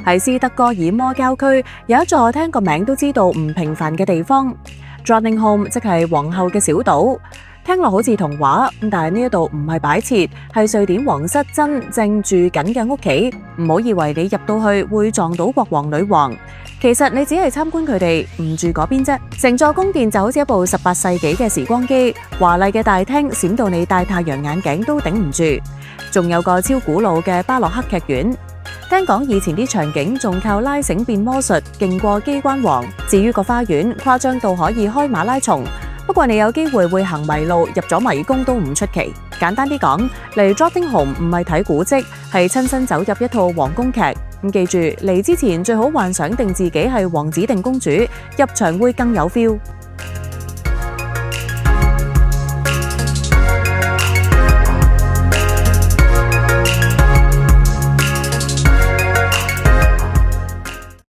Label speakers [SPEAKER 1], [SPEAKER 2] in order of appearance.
[SPEAKER 1] 喺斯德哥爾摩郊區有一座聽個名都知道唔平凡嘅地方 ，Drottningholm 即係皇后嘅小島。聽落好似童話，但係呢一度唔係擺設，係瑞典皇室真正住緊嘅屋企。唔好以為你入到去會撞到國王女王，其實你只係參觀佢哋，唔住嗰邊啫。成座宮殿就好似一部18世紀嘅時光機，華麗嘅大廳閃到你戴太陽眼鏡都頂唔住。仲有個超古老嘅巴洛克劇院，聽講以前啲場景仲靠拉繩變魔術，勁過機關王。至於個花園，誇張到可以開馬拉松。不過你有機會會行迷路，入咗迷宮都唔出奇。簡單啲講，嚟 Drottningholm 唔係睇古蹟，係親身走入一套皇宮劇。咁記住，嚟之前最好幻想定自己係王子定公主，入場會更有 feel。